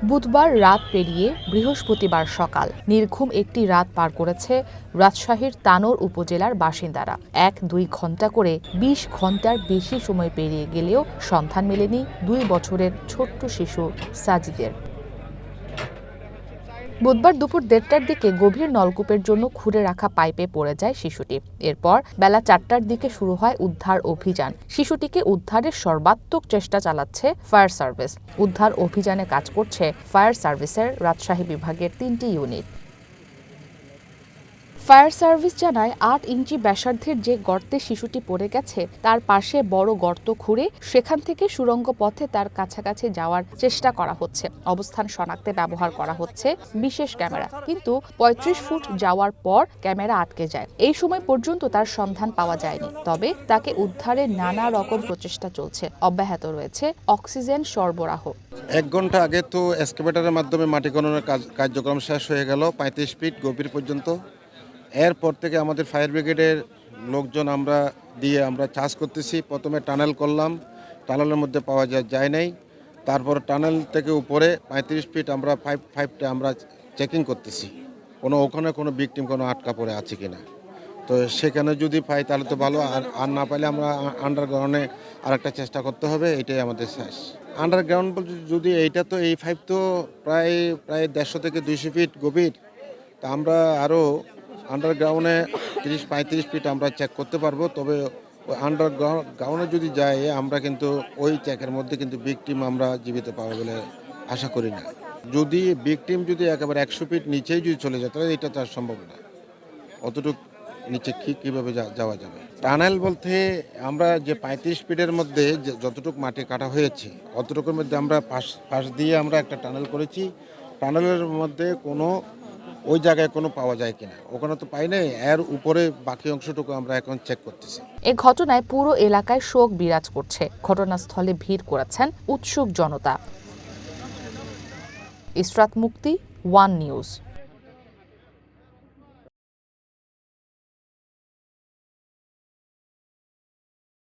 বুধবার রাত পেরিয়ে বৃহস্পতিবার সকাল নির্ঘুম একটি রাত পার করেছে রাজশাহীর তানোর উপজেলার বাসিন্দারা। ১-২ ঘণ্টা করে ২০ ঘণ্টার বেশি সময় পেরিয়ে গেলেও সন্ধান মেলেনি ২ বছরের ছোট্ট শিশু সাজিদের। বুধবার দুপুর ১:৩০টার দিকে গভীর নলকূপের জন্য খুঁড়ে রাখা পাইপে পড়ে যায় শিশুটি। এরপর বেলা ৪টার দিকে শুরু হয় উদ্ধার অভিযান। শিশুটিকে উদ্ধারের সর্বাত্মক চেষ্টা চালাচ্ছে ফায়ার সার্ভিস। উদ্ধার অভিযানে কাজ করছে ফায়ার সার্ভিসের রাজশাহী বিভাগের ৩টি ইউনিট। ফায়ার সার্ভিস জানায় ৮ ইঞ্চি ব্যাসার্ধের যে গর্তে শিশুটি পড়ে গেছে তার পাশে বড় গর্ত খুঁড়ে সেখান থেকে সুড়ঙ্গ পথে তার কাছাকাছি যাওয়ার চেষ্টা করা হচ্ছে। অবস্থান শনাক্তে ব্যবহার করা হচ্ছে বিশেষ ক্যামেরা, কিন্তু ৩৫ ফুট যাওয়ার পর ক্যামেরা আটকে যায়। এই সময় পর্যন্ত তার সন্ধান পাওয়া যায়নি। তবে তাকে উদ্ধারে নানা রকম প্রচেষ্টা চলছে। অব্যাহত রয়েছে অক্সিজেন সরবরাহ। ১ ঘন্টা আগে তো এক্সকাভেটরের মাধ্যমে মাটি খননের কার্যক্রম শেষ হয়ে গেল ৩৫ ফিট গভীর পর্যন্ত। এরপর থেকে আমাদের ফায়ার ব্রিগেডের লোকজন আমরা চাষ করতেছি। প্রথমে টানেল করলাম, টানেলের মধ্যে পাওয়া যায় নাই। তারপর টানেল থেকে উপরে ৩৫ ফিট আমরা ফাইভটা আমরা চেকিং করতেছি ওখানে কোনো ভিকটিম কোনো আটকা পড়ে আছে কিনা। তো সেখানে যদি পাই তাহলে তো ভালো, আর না পাইলে আমরা আন্ডারগ্রাউন্ডে আরেকটা চেষ্টা করতে হবে। এটাই আমাদের শেষ। আন্ডারগ্রাউন্ড বলতে যদি এইটা তো এই ফাইভ তো প্রায় ১৫০ থেকে ২০০ ফিট গভীর। তা আমরা আরও আন্ডারগ্রাউন্ডে ৩০-৩৫ ফিট আমরা চেক করতে পারবো। তবে ওই আন্ডারগ্রাউন্ডে যদি যাই আমরা কিন্তু ওই চেকের মধ্যে কিন্তু ভিকটিম আমরা জীবিত পাবো বলে আশা করি না। যদি ভিকটিম যদি একেবারে ১০০ ফিট নিচেই যদি চলে যায় তাহলে এটা তো আর সম্ভব না। অতটুকু নিচে কীভাবে যাওয়া যাবে। টানেল বলতে আমরা যে ৩৫ ফিটের মধ্যে যতটুকু মাটি কাটা হয়েছে অতটুকুর মধ্যে আমরা পাশ দিয়ে আমরা একটা টানেল করেছি। টানেলের মধ্যে ওই জায়গায় কোনো পাওয়া যায় কিনা, ওখানে তো পাই নাই। এর উপরে বাকি অংশটুকু আমরা এখন চেক করতেছি। এ ঘটনায় পুরো এলাকায় শোক বিরাজ করছে। ঘটনাস্থলে ভিড় করেছেন উৎসুক জনতা। ইসরাত মুক্তি, ওয়ান নিউজ।